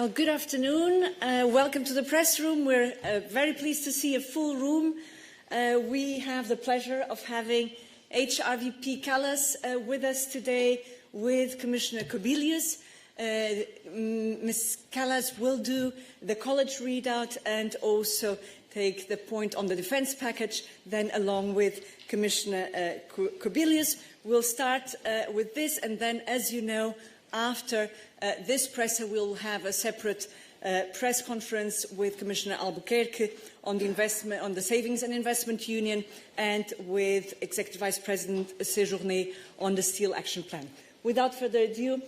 Well, good afternoon. Welcome to the press room. We're very pleased to see a full room. We have the pleasure of having HRVP Kallas with us today with Commissioner Kubilius. Ms. Kallas will do the college readout and also take the point on the defence package. Then, along with Commissioner Kubilius, we'll start with this, and then, as you know, after this presser, we'll have a separate press conference with Commissioner Albuquerque on the Savings and Investment Union and with Executive Vice President Séjourné on the Steel Action Plan. Without further ado,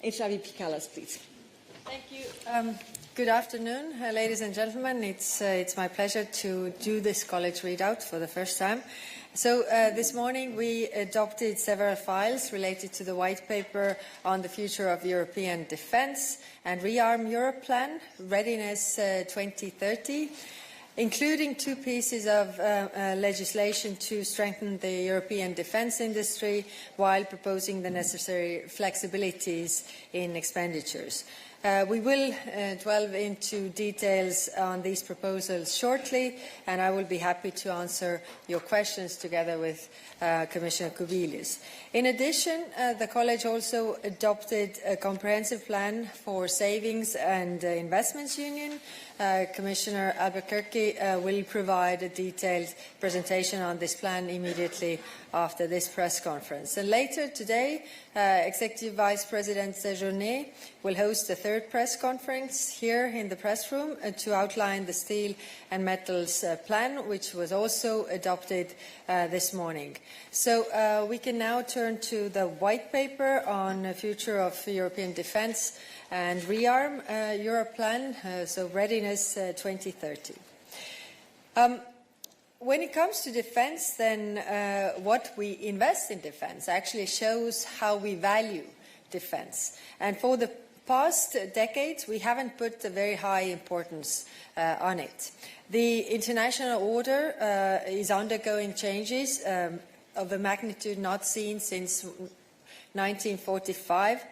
HRVP Kallas, please. Thank you. Good afternoon, ladies and gentlemen. It's my pleasure to do this college readout for the first time. So this morning we adopted several files related to the white paper on the future of European defence and ReArm Europe Plan, Readiness 2030, including two pieces of legislation to strengthen the European defence industry while proposing the necessary flexibilities in expenditures. We will delve into details on these proposals shortly, and I will be happy to answer your questions together with Commissioner Kubilius. In addition, the College also adopted a comprehensive plan for Savings and Investments Union. Commissioner Albuquerque will provide a detailed presentation on this plan immediately after this press conference. And later today, Executive Vice President Séjourné will host a third press conference here in the press room to outline the Steel and Metals Plan, which was also adopted this morning. So we can now turn to the white paper on the future of European defence and ReArm Europe Plan, so Readiness 2030. When it comes to defence, then what we invest in defence actually shows how we value defence. And for the past decades, we haven't put a very high importance on it. The international order is undergoing changes of a magnitude not seen since 1945.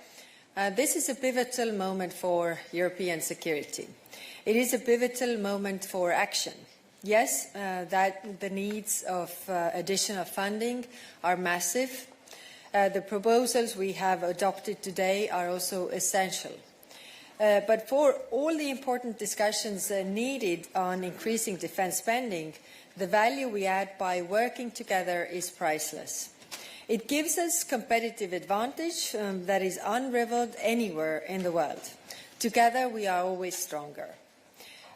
This is a pivotal moment for European security. It is a pivotal moment for action. Yes, that the needs of additional funding are massive. The proposals we have adopted today are also essential. But for all the important discussions needed on increasing defence spending, the value we add by working together is priceless. It gives us competitive advantage that is unrivaled anywhere in the world. Together we are always stronger.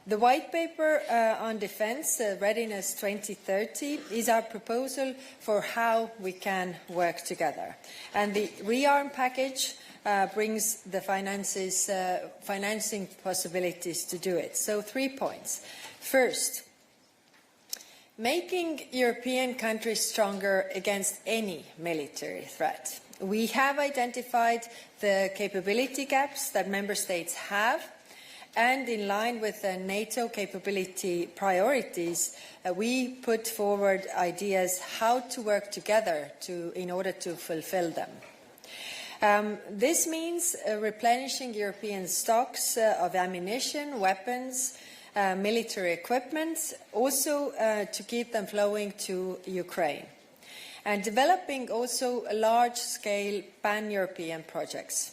The white paper on defence, Readiness 2030, is our proposal for how we can work together. And the ReArm package brings the financing possibilities to do it. So 3 points. First, making European countries stronger against any military threat. We have identified the capability gaps that Member States have, and in line with the NATO capability priorities, we put forward ideas how to work together in order to fulfill them. This means replenishing European stocks of ammunition, weapons, military equipment, also to keep them flowing to Ukraine. And developing also large-scale pan-European projects.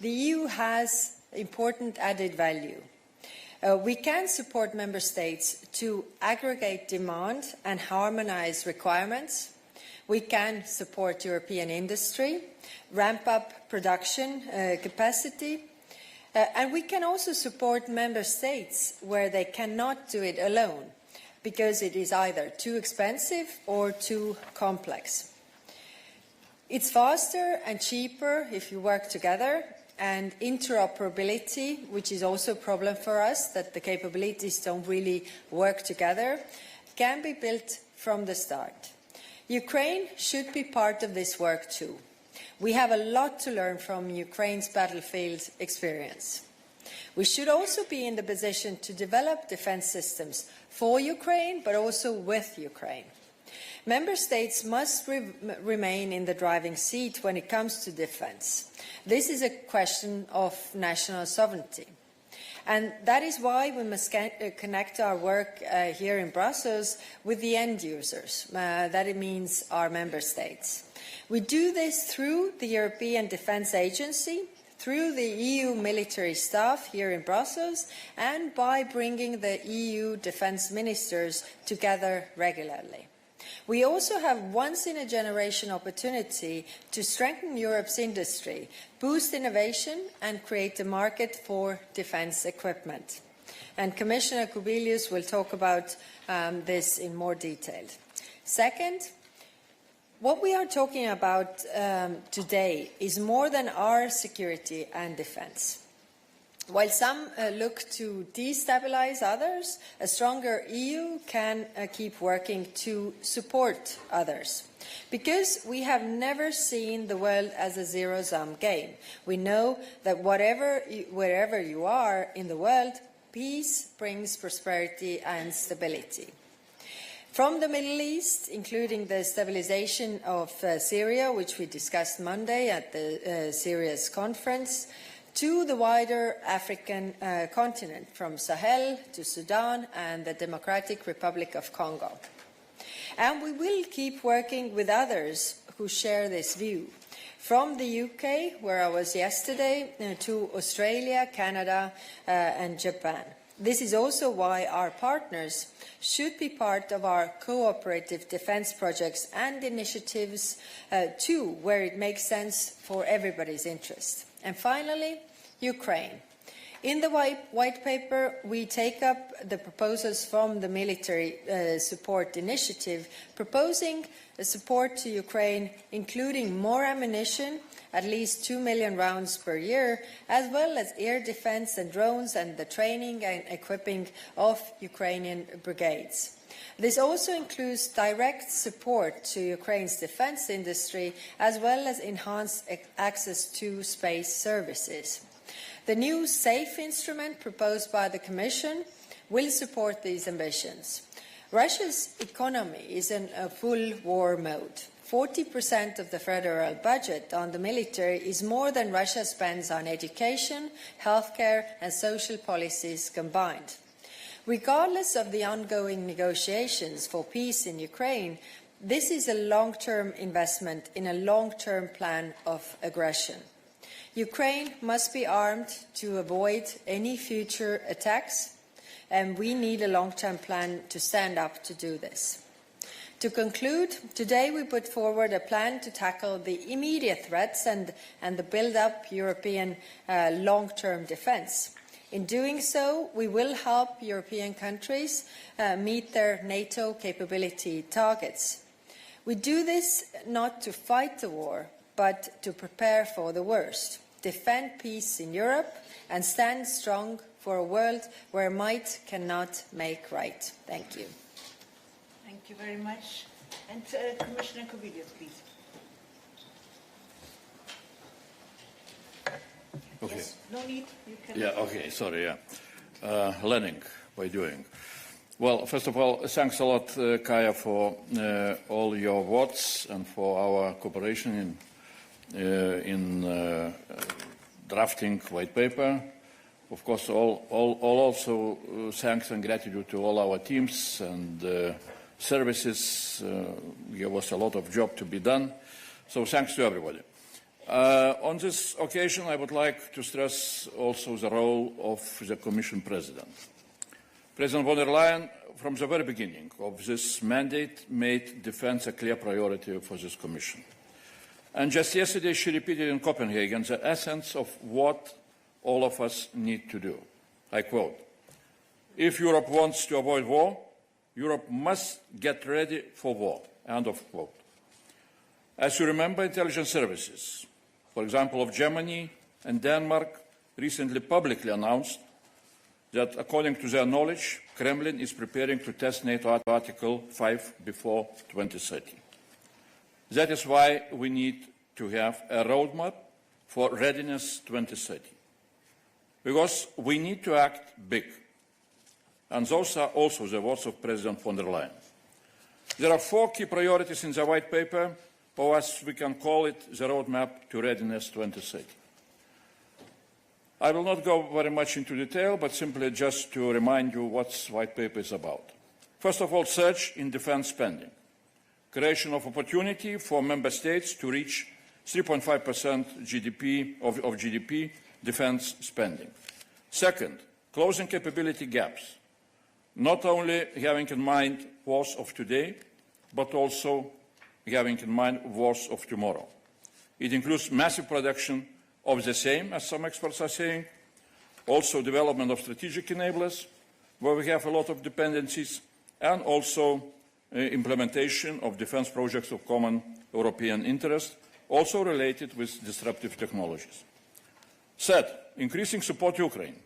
The EU has important added value. We can support Member States to aggregate demand and harmonise requirements. We can support European industry, ramp up production capacity, and we can also support Member States where they cannot do it alone, because it is either too expensive or too complex. It's faster and cheaper if you work together, and interoperability, which is also a problem for us, that the capabilities don't really work together, can be built from the start. Ukraine should be part of this work too. We have a lot to learn from Ukraine's battlefield experience. We should also be in the position to develop defence systems for Ukraine, but also with Ukraine. Member States must remain in the driving seat when it comes to defence. This is a question of national sovereignty. And that is why we must connect our work here in Brussels with the end users. That it means our member states. We do this through the European Defence Agency, through the EU military staff here in Brussels, and by bringing the EU defence ministers together regularly. We also have once-in-a-generation opportunity to strengthen Europe's industry, boost innovation and create a market for defence equipment. And Commissioner Kubilius will talk about this in more detail. Second, what we are talking about today is more than our security and defence. While some look to destabilize others, a stronger EU can keep working to support others. Because we have never seen the world as a zero-sum game. We know that wherever you are in the world, peace brings prosperity and stability. From the Middle East, including the stabilization of Syria, which we discussed Monday at the Syria's conference, to the wider African continent, from Sahel to Sudan and the Democratic Republic of Congo. And we will keep working with others who share this view, from the UK, where I was yesterday, to Australia, Canada and Japan. This is also why our partners should be part of our cooperative defence projects and initiatives too, where it makes sense for everybody's interest. And finally, Ukraine. In the white paper, we take up the proposals from the military support initiative, proposing support to Ukraine, including more ammunition, at least 2 million rounds per year, as well as air defence and drones and the training and equipping of Ukrainian brigades. This also includes direct support to Ukraine's defence industry, as well as enhanced access to space services. The new SAFE instrument proposed by the Commission will support these ambitions. Russia's economy is in a full war mode. 40% of the federal budget on the military is more than Russia spends on education, healthcare and social policies combined. Regardless of the ongoing negotiations for peace in Ukraine, this is a long-term investment in a long-term plan of aggression. Ukraine must be armed to avoid any future attacks, and we need a long-term plan to stand up to do this. To conclude, today we put forward a plan to tackle the immediate threats and the build-up European long-term defence. In doing so, we will help European countries meet their NATO capability targets. We do this not to fight the war, but to prepare for the worst, defend peace in Europe and stand strong for a world where might cannot make right. Thank you. Thank you very much. And Commissioner Kubilius, please. Okay. Yes, no need. You can. Yeah, okay, sorry, yeah. Learning by doing. Well, first of all, thanks a lot, Kaja, for all your words and for our cooperation in drafting white paper. Of course, also thanks and gratitude to all our teams and services. There was a lot of job to be done. So thanks to everybody. On this occasion, I would like to stress also the role of the Commission President. President von der Leyen, from the very beginning of this mandate, made defence a clear priority for this Commission. And just yesterday, she repeated in Copenhagen the essence of what all of us need to do. I quote, "If Europe wants to avoid war, Europe must get ready for war." End of quote. As you remember, intelligence services, for example, of Germany and Denmark, recently publicly announced that, according to their knowledge, Kremlin is preparing to test NATO Article 5 before 2030. That is why we need to have a roadmap for Readiness 2030. Because we need to act big. And those are also the words of President von der Leyen. There are 4 key priorities in the white paper, or as we can call it, the roadmap to Readiness 2030. I will not go very much into detail, but simply just to remind you what the white paper is about. First of all, surge in defense spending, creation of opportunity for member states to reach 3.5% of GDP defense spending. Second, closing capability gaps, not only having in mind wars of today, but also having in mind wars of tomorrow. It includes massive production of the same, as some experts are saying, also development of strategic enablers, where we have a lot of dependencies, and also implementation of defense projects of common European interest, also related with disruptive technologies. Third, increasing support to Ukraine.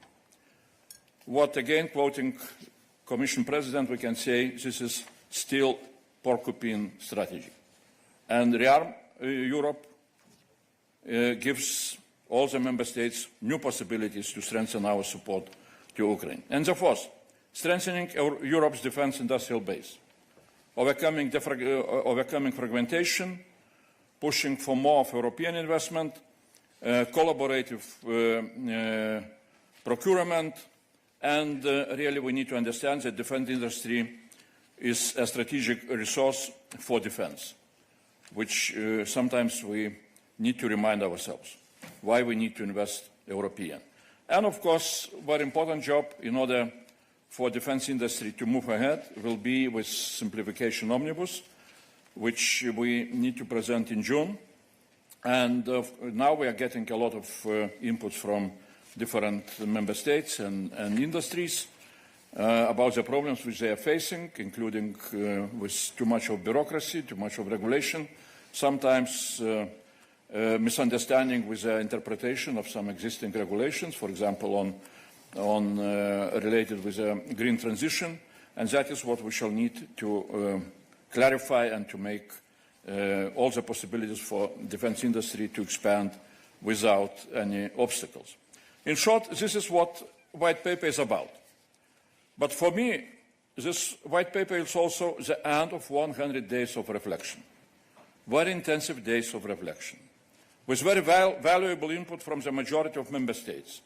What, again, quoting Commission President, we can say this is still porcupine strategy. And ReArm Europe gives all the member states new possibilities to strengthen our support to Ukraine. And the fourth, strengthening Europe's defense industrial base, overcoming fragmentation, pushing for more of European investment, collaborative procurement, and really we need to understand that the defense industry is a strategic resource for defense, which sometimes we need to remind ourselves why we need to invest European. And of course, very important job in order for defense industry to move ahead will be with simplification omnibus, which we need to present in June. And now we are getting a lot of inputs from different member states and industries about the problems which they are facing, including with too much of bureaucracy, too much of regulation, sometimes misunderstanding with the interpretation of some existing regulations, for example, related with the green transition, and that is what we shall need to clarify and to make all the possibilities for defense industry to expand without any obstacles. In short, this is what white paper is about. But for me, this white paper is also the end of 100 days of reflection, very intensive days of reflection, with very valuable input from the majority of member states,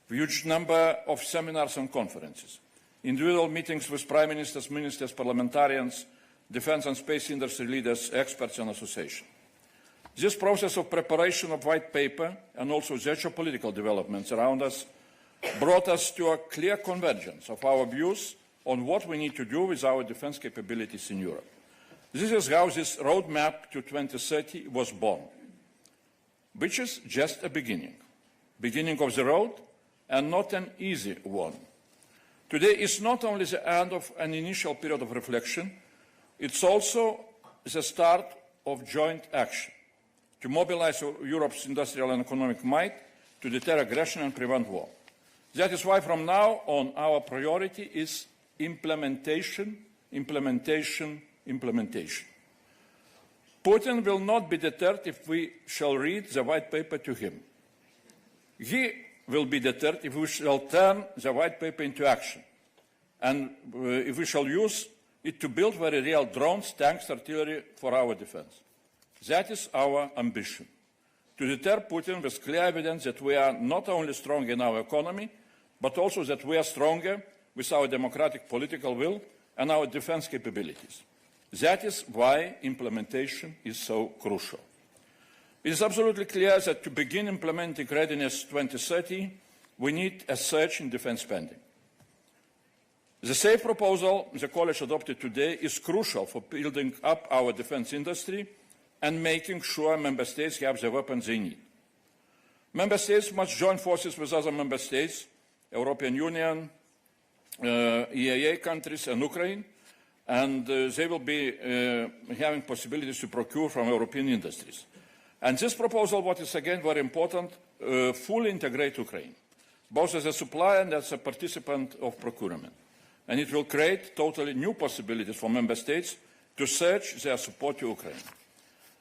a huge number of seminars and conferences, individual meetings with prime ministers, ministers, parliamentarians, defense and space industry leaders, experts and associations. This process of preparation of white paper and also the geopolitical developments around us brought us to a clear convergence of our views on what we need to do with our defense capabilities in Europe. This is how this roadmap to 2030 was born, which is just a beginning of the road, and not an easy one. Today is not only the end of an initial period of reflection, it's also the start of joint action to mobilize Europe's industrial and economic might to deter aggression and prevent war. That is why from now on our priority is implementation, implementation, implementation. Putin will not be deterred if we shall read the white paper to him. He will be deterred if we shall turn the white paper into action, and if we shall use it to build very real drones, tanks, artillery for our defense. That is our ambition, to deter Putin with clear evidence that we are not only strong in our economy, but also that we are stronger with our democratic political will and our defense capabilities. That is why implementation is so crucial. It is absolutely clear that to begin implementing Readiness 2030, we need a surge in defense spending. The SAFE proposal the College adopted today is crucial for building up our defense industry and making sure member states have the weapons they need. Member states must join forces with other member states, European Union, EAA countries and Ukraine, and they will be having possibilities to procure from European industries. And this proposal, what is again very important, fully integrate Ukraine, both as a supplier and as a participant of procurement. And it will create totally new possibilities for member states to surge their support to Ukraine.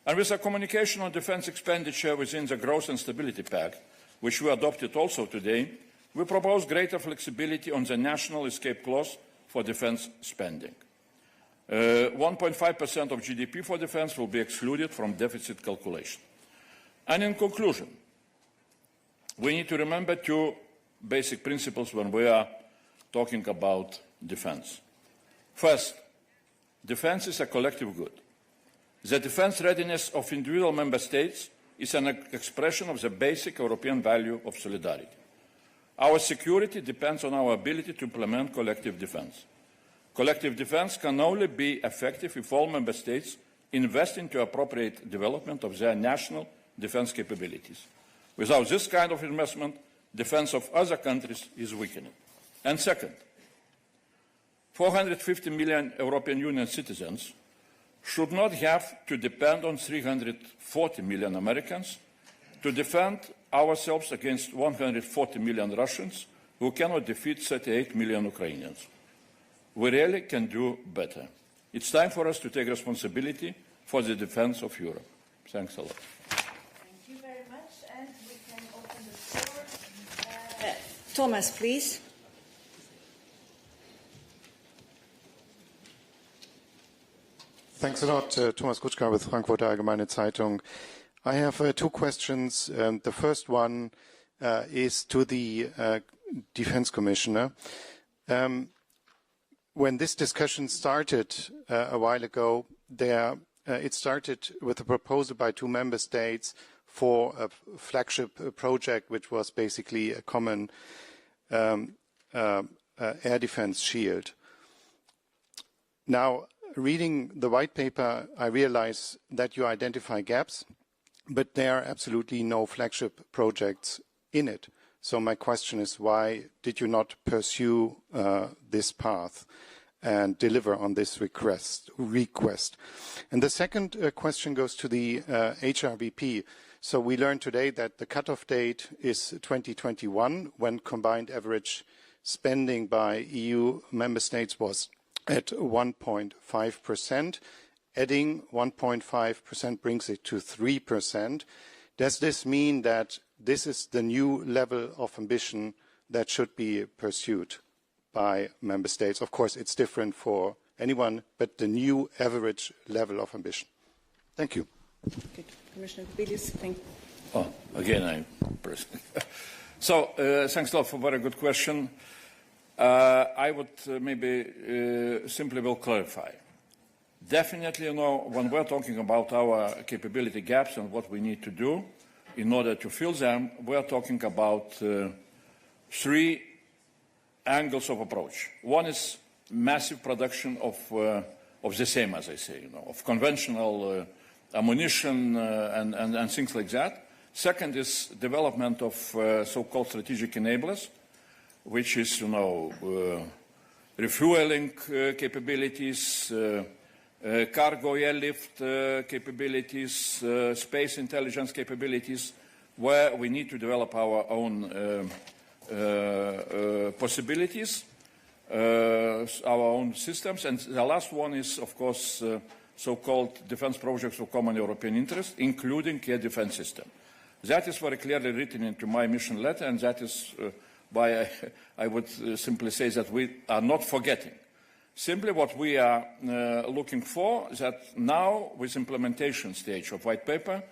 And with a communication on defense expenditure within the Growth and Stability Pact, which we adopted also today, we propose greater flexibility on the national escape clause for defense spending. 1.5% of GDP for defense will be excluded from deficit calculation. And in conclusion, We need to remember two basic principles when we are talking about defense. First, defense is a collective good. The defense readiness of individual member states is an expression of the basic European value of solidarity. Our security depends on our ability to implement collective defense. Collective defense can only be effective if all member states invest into appropriate development of their national defense capabilities. Without this kind of investment, defense of other countries is weakening. And second, 450 million European Union citizens should not have to depend on 340 million Americans to defend ourselves against 140 million Russians who cannot defeat 38 million Ukrainians. We really can do better. It's time for us to take responsibility for the defense of Europe. Thanks a lot. Thank you very much. And we can open the floor. Thomas, please. Thanks a lot, Thomas Kutschka with Frankfurter Allgemeine Zeitung. I have two questions. The first one is to the Defense Commissioner. When this discussion started a while ago, it started with a proposal by two member states for a flagship project, which was basically a common air defense shield. Now, reading the white paper, I realize that you identify gaps, but there are absolutely no flagship projects in it. So my question is, why did you not pursue this path and deliver on this request? And the second question goes to the HRVP. So we learned today that the cutoff date is 2021, when combined average spending by EU member states was at 1.5%. Adding 1.5% brings it to 3%. Does this mean that this is the new level of ambition that should be pursued by member states? Of course, it's different for anyone, but the new average level of ambition. Thank you. Good. Commissioner Kubilius, thank you. Oh, again, I'm pressing. So, thanks a lot for a very good question. I would maybe simply will clarify. Definitely, when we're talking about our capability gaps and what we need to do in order to fill them, we're talking about three angles of approach. One is massive production of the same, as I say, of conventional ammunition and things like that. Second is development of so-called strategic enablers, which is, refueling capabilities, cargo airlift capabilities, space intelligence capabilities, where we need to develop our own possibilities, our own systems. And the last one is, of course, so-called defense projects of common European interest, including air defense system. That is very clearly written into my mission letter, and that is why I would simply say that we are not forgetting. Simply what we are looking for is that now, with implementation stage of white paper,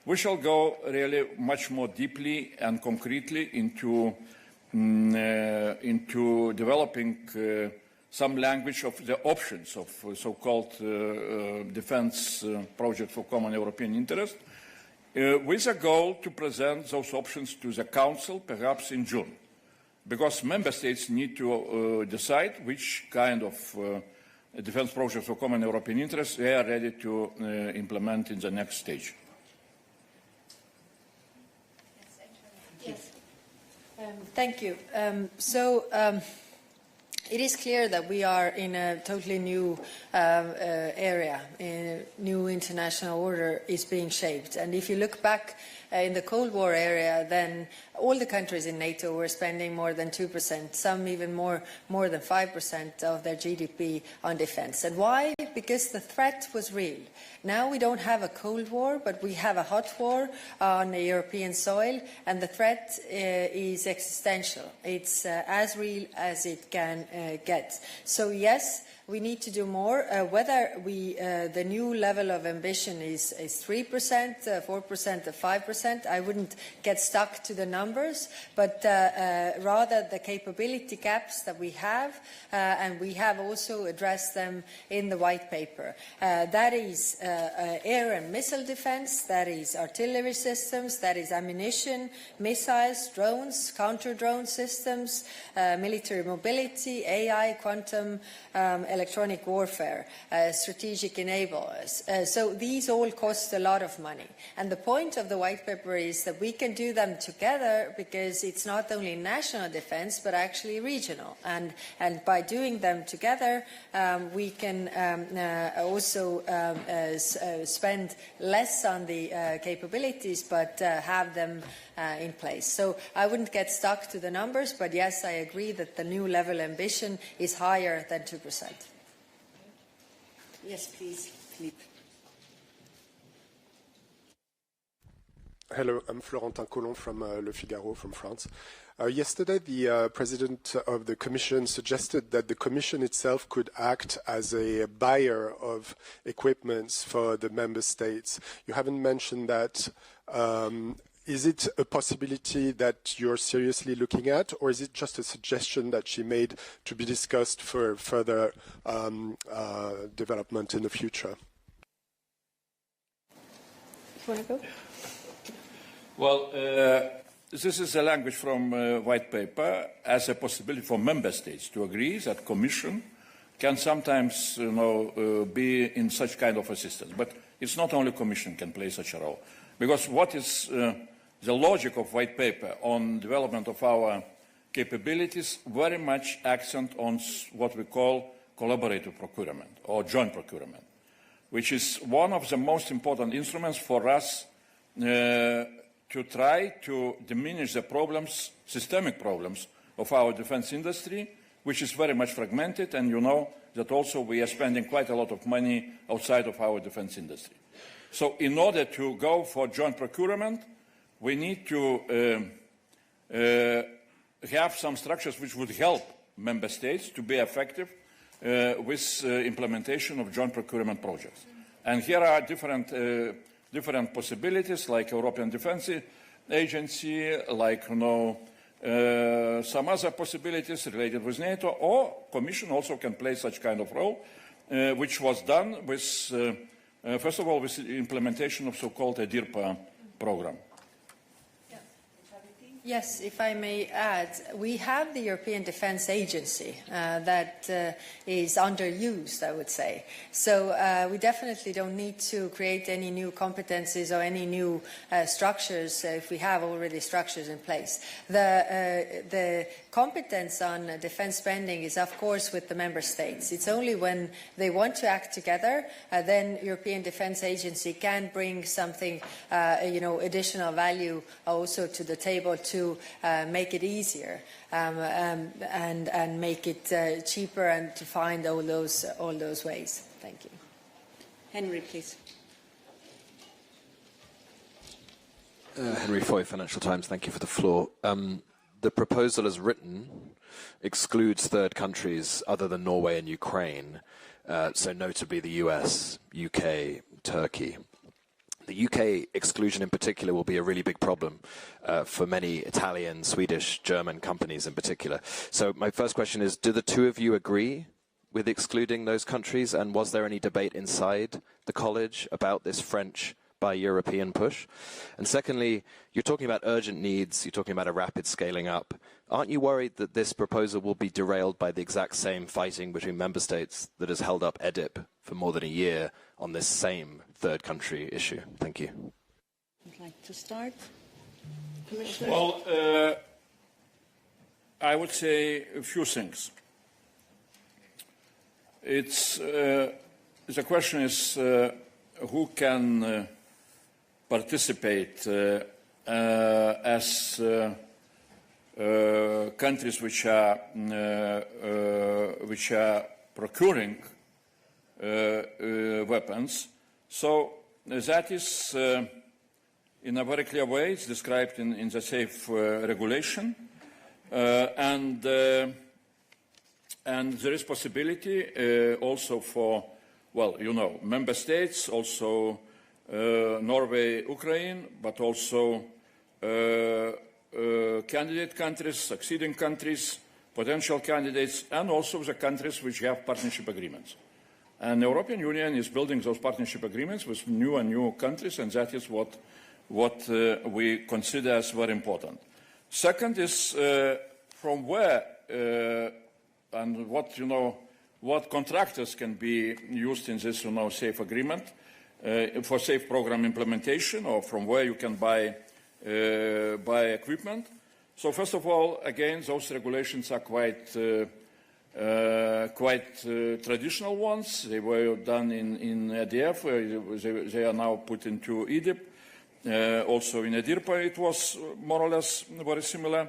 we shall go really much more deeply and concretely into developing some language of the options of so-called defense project for common European interest, with a goal to present those options to the Council perhaps in June. Because member states need to decide which kind of defense projects of common European interest they are ready to implement in the next stage. Yes. Thank you. It is clear that we are in a totally new area. A new international order is being shaped. And if you look back in the Cold War area, then all the countries in NATO were spending more than 2%, some even more than 5% of their GDP on defense. And why? Because the threat was real. Now we don't have a Cold War, but we have a hot war on the European soil, and the threat is existential. It's as real as it can get. So yes, we need to do more. Whether the new level of ambition is 3%, 4%, or 5%, I wouldn't get stuck to the numbers, but rather the capability gaps that we have, and we have also addressed them in the white paper. That is air and missile defense, that is artillery systems, that is ammunition, missiles, drones, counter-drone systems, military mobility, AI, quantum, electronic warfare, strategic enablers. So these all cost a lot of money. And the point of the white paper is that we can do them together because it's not only national defense but actually regional. And by doing them together, we can also spend less on the capabilities but have them in place. So I wouldn't get stuck to the numbers, but yes, I agree that the new level ambition is higher than 2%. Yes, please, Philippe. Hello, I'm Florentin Collomb from Le Figaro from France. Yesterday, the President of the Commission suggested that the Commission itself could act as a buyer of equipments for the Member States. You haven't mentioned that. Is it a possibility that you're seriously looking at, or is it just a suggestion that she made to be discussed for further development in the future? You want to go? Well, this is a language from white paper as a possibility for member states to agree that Commission can sometimes, be in such kind of assistance. But it's not only Commission can play such a role, because what is the logic of white paper on development of our capabilities very much accent on what we call collaborative procurement or joint procurement, which is one of the most important instruments for us to try to diminish the problems, systemic problems of our defense industry, which is very much fragmented, and you know that also we are spending quite a lot of money outside of our defense industry. So in order to go for joint procurement, we need to have some structures which would help member states to be effective with implementation of joint procurement projects. And here are different possibilities, like European Defence Agency, like some other possibilities related with NATO, or Commission also can play such kind of role, which was done with, first of all, with the implementation of so-called EDIRPA program. Yes, if I may add, we have the European Defence Agency that is underused, I would say. So we definitely don't need to create any new competencies or any new structures if we have already structures in place. The competence on defence spending is, of course, with the member states. It's only when they want to act together, then European Defence Agency can bring something, additional value also to the table to make it easier and make it cheaper and to find all those ways. Thank you. Henry, please. Henry Foy, Financial Times. Thank you for the floor. The proposal as written excludes third countries other than Norway and Ukraine, so notably the US, UK, Turkey. The UK exclusion in particular will be a really big problem for many Italian, Swedish, German companies in particular. So my first question is, do the two of you agree with excluding those countries? And was there any debate inside the college about this French bi-European push? And secondly, you're talking about urgent needs, you're talking about a rapid scaling up. Aren't you worried that this proposal will be derailed by the exact same fighting between member states that has held up EDIP for more than a year on this same third country issue? Thank you. I'd like to start. Commissioner? Well, I would say a few things. The question is who can participate as countries which are procuring weapons. So that is, in a very clear way, it's described in the SAFE regulation. And And there is possibility also for, well, you know, member states, also Norway, Ukraine, but also candidate countries, succeeding countries, potential candidates, and also the countries which have partnership agreements. And the European Union is building those partnership agreements with new and new countries, and that is what we consider as very important. Second is from where and what, you know, what contractors can be used in this, you know, SAFE agreement for SAFE program implementation, or from where you can buy equipment. So first of all, again, those regulations are quite traditional ones. They were done in EDF, where they are now put into EDIP. Also in EDIRPA it was more or less very similar.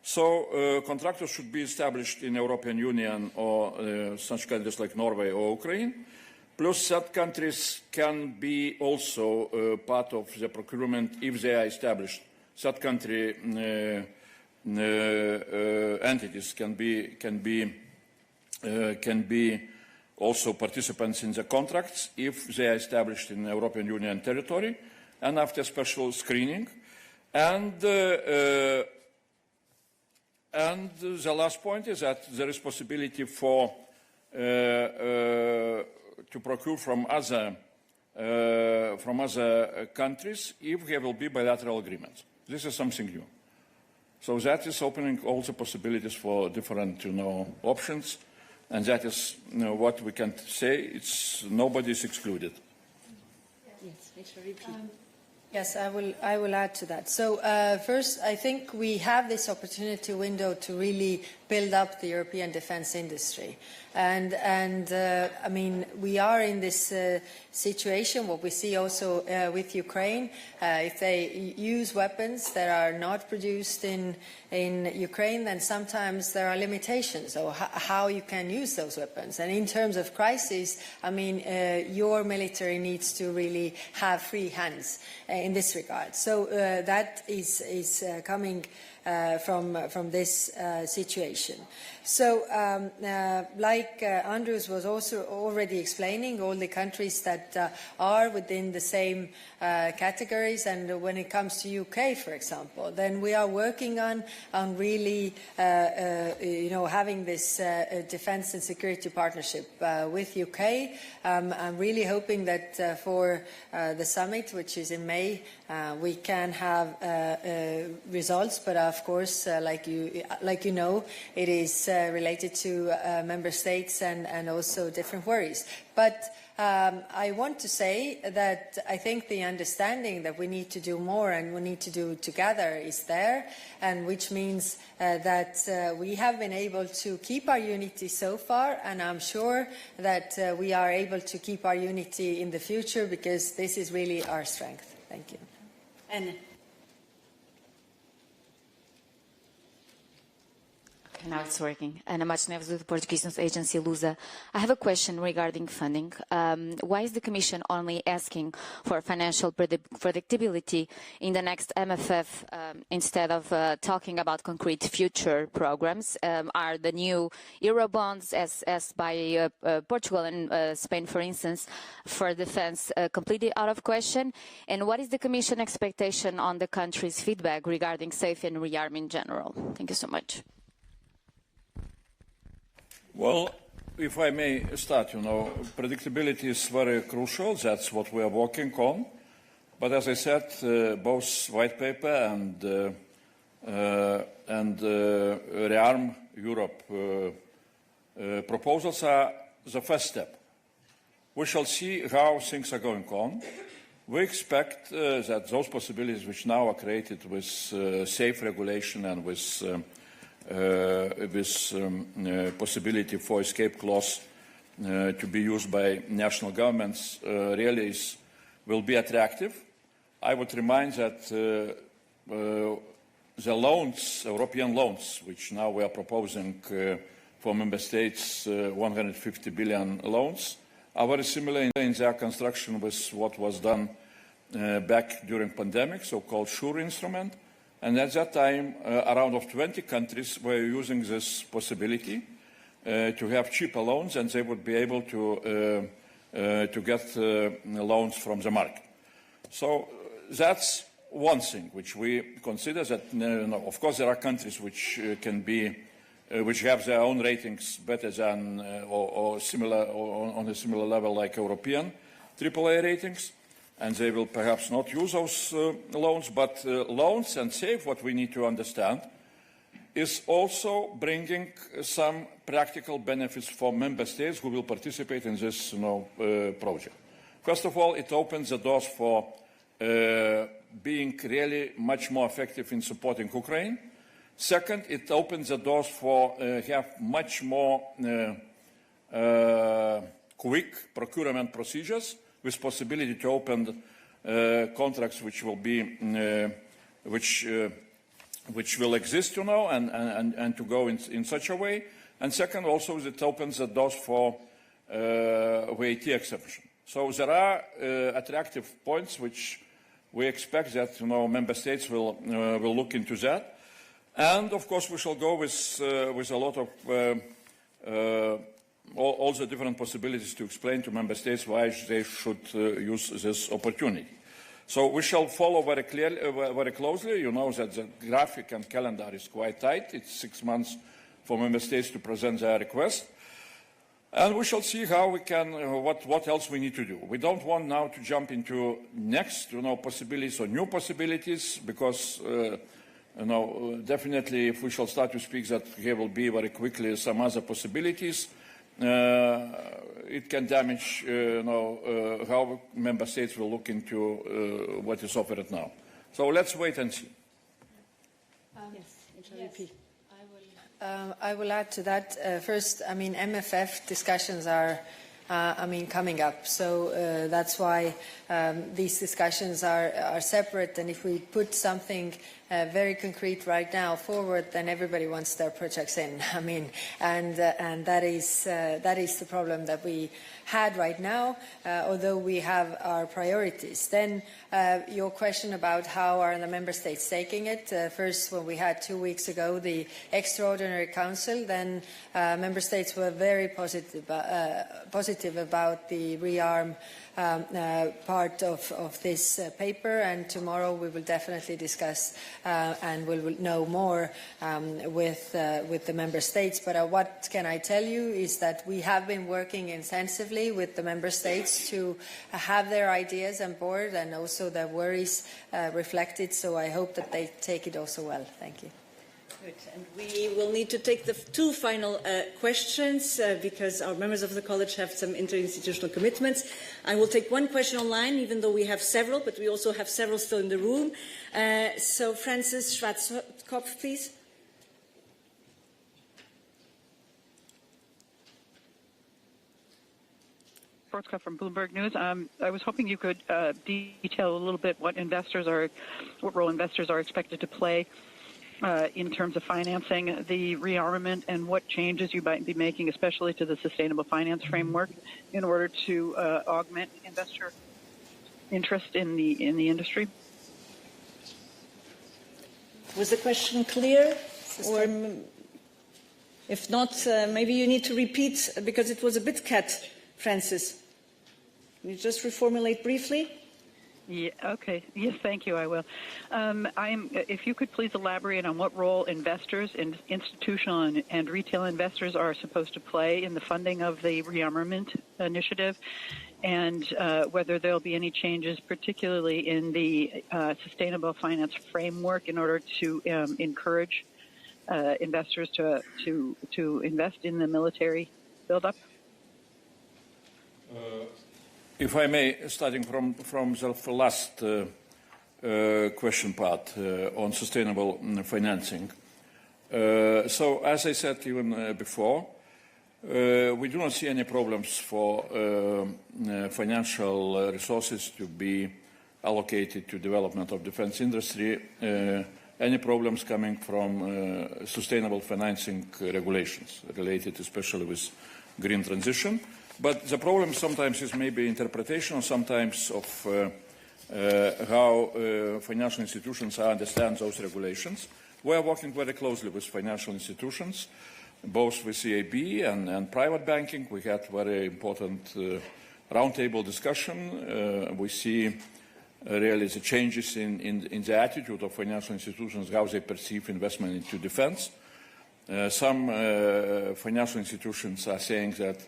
So contractors should be established in the European Union or such countries like Norway or Ukraine. Plus third countries can be also part of the procurement if they are established. Third country entities can be also participants in the contracts if they are established in European Union territory and after special screening. And the last point is that there is possibility for to procure from other countries if there will be bilateral agreements. This is something new. So that is opening also possibilities for different, you know, options, and that is, you know, what we can say. It's nobody is excluded. Yes, I will add to that. So first, I think we have this opportunity window to really build up the European defence industry. And I mean, we are in this situation, what we see also with Ukraine. If they use weapons that are not produced in Ukraine, then sometimes there are limitations on how you can use those weapons. And in terms of crisis, I mean, your military needs to really have free hands in this regard. So that is coming from this situation. So, like Andrius was also already explaining, all the countries that are within the same categories, and when it comes to UK, for example, then we are working on really, you know, having this defence and security partnership with UK. I'm really hoping that for the summit, which is in May, we can have results, but of course, like you know, it is related to member states and also different worries. But I want to say that I think the understanding that we need to do more and we need to do together is there, and which means that we have been able to keep our unity so far, and I'm sure that we are able to keep our unity in the future, because this is really our strength. Thank you. And now it's working. Ana Matos Neves with the Portuguese news agency Lusa. I have a question regarding funding. Why is the Commission only asking for financial predictability in the next MFF instead of talking about concrete future programs? Are the new Eurobonds, as by Portugal and Spain, for instance, for defence completely out of question? And what is the Commission expectation on the country's feedback regarding SAFE and ReArm in general? Thank you so much. Well, if I may start, you know, predictability is very crucial. That's what we are working on. But as I said, both white paper and ReArm Europe proposals are the first step. We shall see how things are going on. We expect that those possibilities which now are created with safe regulation and with possibility for escape clause to be used by national governments really will be attractive. I would remind that the loans, European loans, which now we are proposing for member states, 150 billion loans, are very similar in their construction with what was done back during pandemic, so-called SURE instrument. And at that time, around 20 countries were using this possibility. to have cheaper loans, and they would be able to get loans from the market. So that's one thing which we consider that, of course, there are countries which can be, which have their own ratings better than or similar or on a similar level like European AAA ratings, and they will perhaps not use those loans. But loans and SAFE, what we need to understand, is also bringing some practical benefits for member states who will participate in this project. First of all, it opens the doors for being really much more effective in supporting Ukraine. Second, it opens the doors for have much more quick procurement procedures with possibility to open contracts which will be which will exist, and to go in such a way. And second, also it opens the doors for VAT exemption. So there are attractive points which we expect that member states will look into that, and of course we shall go with a lot of all the different possibilities to explain to member states why they should use this opportunity. So we shall follow very closely. You know that the graphic and calendar is quite tight. It's 6 months for member states to present their request. And we shall see how we can, what else we need to do. We don't want now to jump into next, possibilities or new possibilities, because, definitely if we shall start to speak that there will be very quickly some other possibilities, it can damage, how member states will look into what is offered now. So let's wait and see. Yes. I will add to that. First, MFF discussions are, coming up. So that's why these discussions are separate. And if we put something very concrete right now forward, then everybody wants their projects in. And that is the problem that we had right now, although we have our priorities. Then your question about how are the member states taking it. First, when we had 2 weeks ago the extraordinary council, then member states were very positive about the ReArm part of this paper, and tomorrow we will definitely discuss and we will know more with the member states. But what can I tell you is that we have been working intensively with the member states to have their ideas on board and also their worries reflected, so I hope that they take it also well. Thank you. Good. And we will need to take the two final questions because our members of the college have some interinstitutional commitments. I will take one question online, even though we have several, but we also have several still in the room. So Francis Schwarzkopf, please. Schwarzkopf from Bloomberg News. I was hoping you could detail a little bit what role investors are expected to play in terms of financing the rearmament, and what changes you might be making, especially to the sustainable finance framework, in order to augment investor interest in the industry. Was the question clear? Or if not, maybe you need to repeat, because it was a bit cut, Francis. Can you just reformulate briefly? Yeah, okay. Yes, thank you. I will. If you could please elaborate on what role investors, institutional and retail investors, are supposed to play in the funding of the rearmament initiative, and whether there will be any changes, particularly in the sustainable finance framework, in order to encourage investors to invest in the military buildup. If I may, starting from the last question part on sustainable financing. So, as I said even before, we do not see any problems for financial resources to be allocated to development of defense industry. Any problems coming from sustainable financing regulations related especially with green transition. But the problem sometimes is maybe interpretation, sometimes of how financial institutions understand those regulations. We are working very closely with financial institutions both with EIB and private banking. We had very important roundtable discussion. We see really the changes in the attitude of financial institutions, how they perceive investment into defense. Some financial institutions are saying that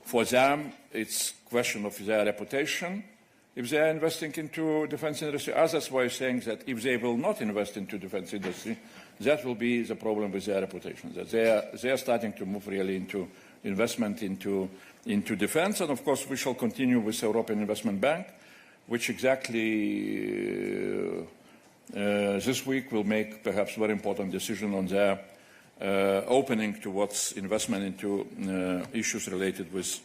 for them it's a question of their reputation if they are investing into defense industry. Others were saying that if they will not invest into defense industry, that will be the problem with their reputation, that they are starting to move really into investment into defense. And of course we shall continue with the European Investment Bank, which exactly this week will make perhaps very important decision on their opening towards investment into issues related with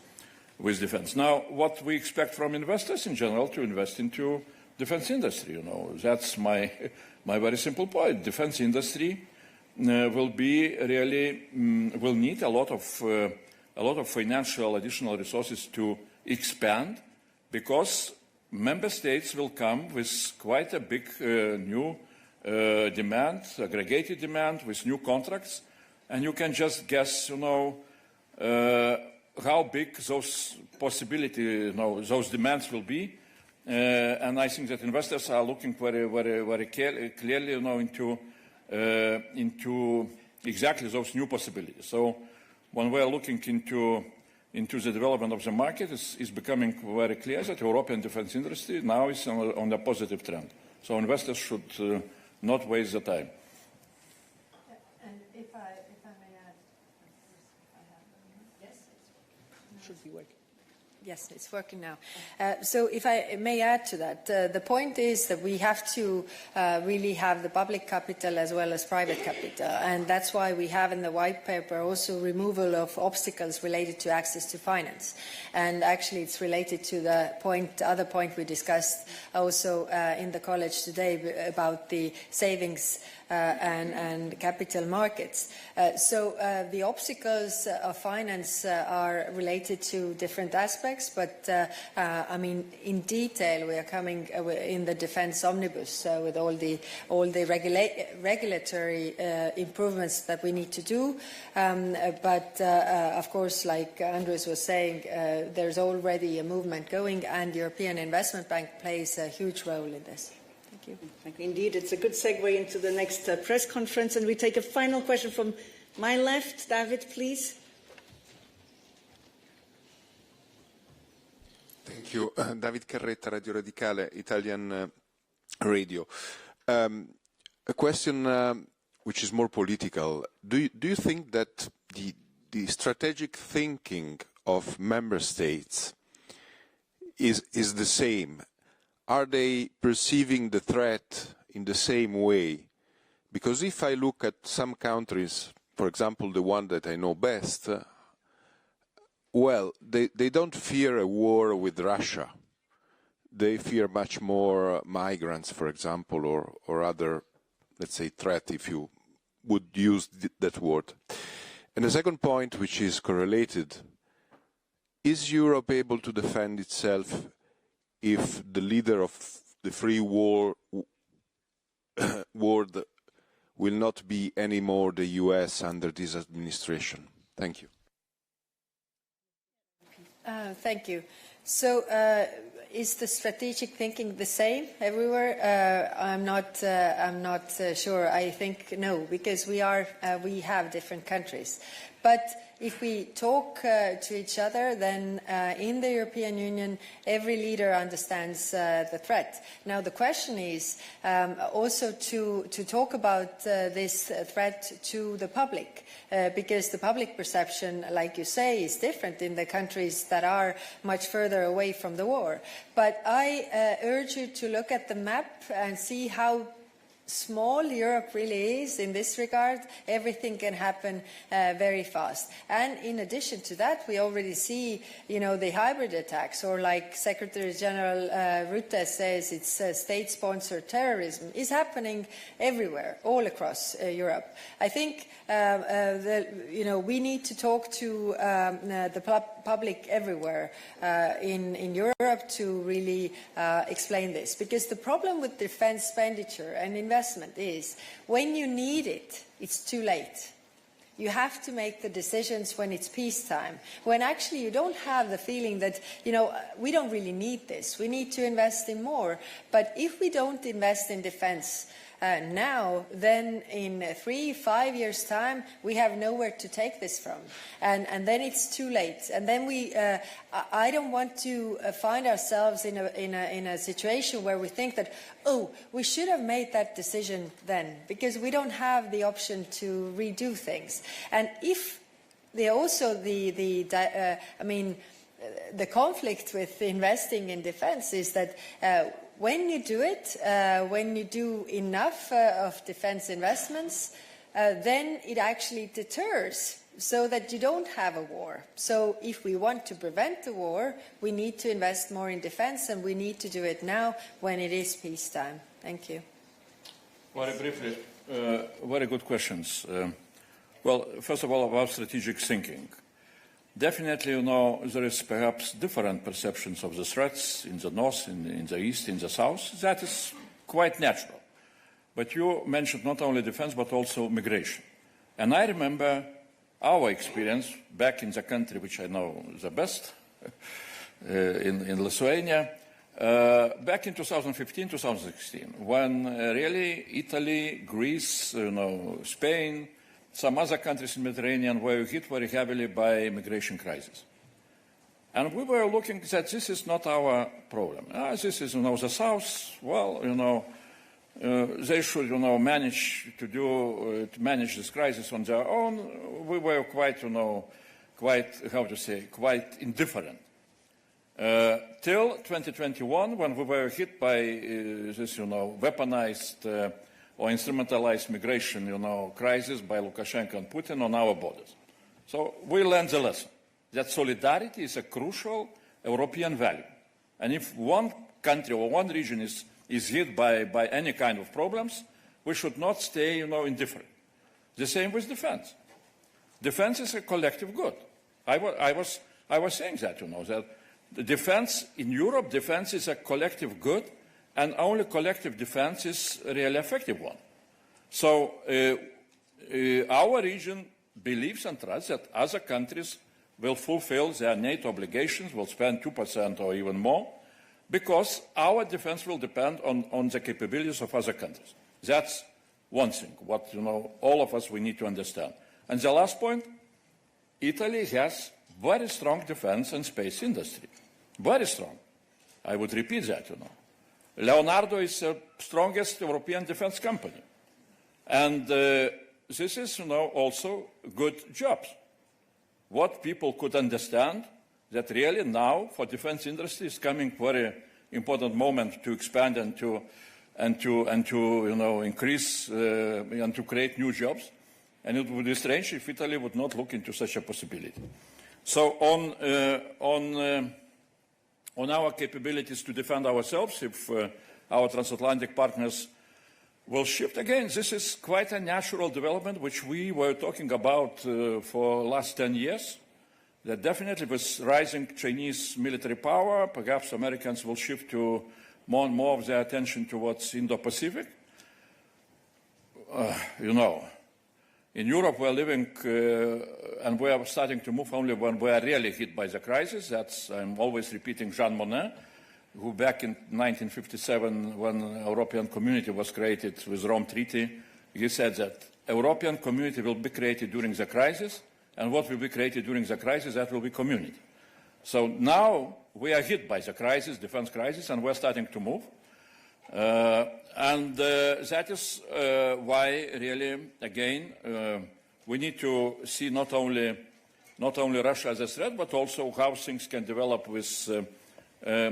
defense. Now, what we expect from investors in general to invest into defense industry, you know, that's my very simple point. Defense industry will be really will need a lot of financial additional resources to expand, because member states will come with quite a big new demand, aggregated demand with new contracts, and you can just guess, you know, how big those possibility, you know, those demands will be. And I think that investors are looking very clearly, you know, into exactly those new possibilities. So when we are looking into the development of the market, it's becoming very clear that European defense industry now is on a positive trend. So investors should not waste the time. And if I may add, yes, it should be working. Yes, it's working now. So if I may add to that, the point is that we have to really have the public capital as well as private capital. And that's why we have in the white paper also removal of obstacles related to access to finance. And actually it's related to the other point we discussed also in the college today about the savings and capital markets. So the obstacles of finance are related to different aspects, but I mean, in detail, we are coming in the defense omnibus with all the regulatory improvements that we need to do. But of course, like Andrius was saying, there's already a movement going, and the European Investment Bank plays a huge role in this. Thank you. Thank you. Indeed, it's a good segue into the next press conference, and we take a final question from my left. David, please. Thank you. David Carretta, Radio Radicale, Italian radio. A question which is more political. Do you think that the strategic thinking of member states is the same? Are they perceiving the threat in the same way? Because if I look at some countries, for example, the one that I know best, well, they don't fear a war with Russia. They fear much more migrants, for example, or other, let's say, threat, if you would use that word. And the second point, which is correlated, is Europe able to defend itself if the leader of the free world will not be anymore the US under this administration? Thank you. Thank you. So is the strategic thinking the same everywhere? I'm not sure. I think no, because we have different countries. But if we talk to each other, then in the European Union, every leader understands the threat. Now, the question is also to talk about this threat to the public, because the public perception, like you say, is different in the countries that are much further away from the war. But I urge you to look at the map and see how small Europe really is in this regard. Everything can happen very fast. And in addition to that, we already see, you know, the hybrid attacks, or like Secretary General Rutte says, it's state-sponsored terrorism, is happening everywhere, all across Europe. I think we need to talk to the public everywhere in Europe to really explain this, because the problem with defense expenditure and investment is when you need it, it's too late. You have to make the decisions when it's peacetime, when actually you don't have the feeling that, you know, we don't really need this. We need to invest in more. But if we don't invest in defense now, then in 3-5 years' time, we have nowhere to take this from. And then it's too late. And then I don't want to find ourselves in a situation where we think that, oh, we should have made that decision then, because we don't have the option to redo things. And if the conflict with investing in defense is that when you do it, when you do enough of defense investments, then it actually deters so that you don't have a war. So if we want to prevent the war, we need to invest more in defense, and we need to do it now when it is peacetime. Thank you. Very briefly, very good questions. Well, first of all, about strategic thinking. Definitely, you know, there is perhaps different perceptions of the threats in the north, in the east, in the south. That is quite natural. But you mentioned not only defense, but also migration. And I remember our experience back in the country, which I know the best, in Lithuania, back in 2015, 2016, when really Italy, Greece, you know, Spain, some other countries in the Mediterranean were hit very heavily by immigration crisis. And we were looking that this is not our problem. This is, you know, the South, well, you know, they should, you know, manage to manage this crisis on their own. We were quite, you know, quite indifferent. Till 2021, when we were hit by this, you know, weaponized or instrumentalized migration, you know, crisis by Lukashenko and Putin on our borders. So we learned the lesson that solidarity is a crucial European value. And if one country or one region is hit by any kind of problems, we should not stay, you know, indifferent. The same with defense. Defense is a collective good. I was saying that, you know, that the defense in Europe, defense is a collective good, and only collective defense is a really effective one. So our region believes and trusts that other countries will fulfill their NATO obligations, will spend 2% or even more, because our defense will depend on the capabilities of other countries. That's one thing, what, you know, all of us, we need to understand. And the last point, Italy has very strong defense and space industry. Very strong. I would repeat that, you know. Leonardo is the strongest European defense company. And this is, you know, also good jobs. What people could understand that really now for defense industry is coming very important moment to expand and to you know, increase and to create new jobs. And it would be strange if Italy would not look into such a possibility. So on our capabilities to defend ourselves, if our transatlantic partners will shift again, this is quite a natural development which we were talking about for the last 10 years. That definitely with rising Chinese military power, perhaps Americans will shift to more and more of their attention towards Indo-Pacific. You know, in Europe we're living and we are starting to move only when we are really hit by the crisis. That's, I'm always repeating Jean Monnet, who back in 1957, when the European Community was created with the Rome Treaty, he said that European Community will be created during the crisis, and what will be created during the crisis, that will be community. So now we are hit by the crisis, defense crisis, and we're starting to move. That is why really, again, we need to see not only Russia as a threat, but also how things can develop with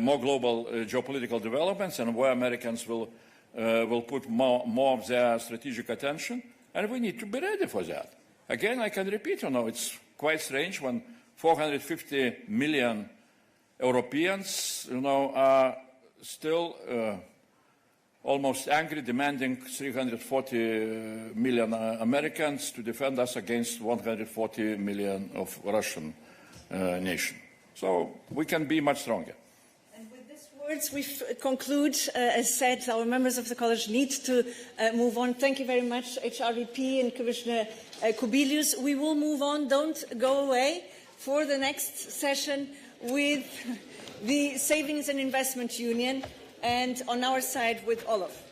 more global geopolitical developments, and where Americans will put more of their strategic attention, and we need to be ready for that. Again, I can repeat, you know, it's quite strange when 450 million Europeans, you know, are still almost angry, demanding 340 million Americans to defend us against 140 million of Russian nation. So we can be much stronger. And with this We conclude, as said, our members of the College need to move on. Thank you very much, HRVP and Commissioner Kubilius. We will move on. Don't go away for the next session with the Savings and Investment Union, and on our side with Olaf.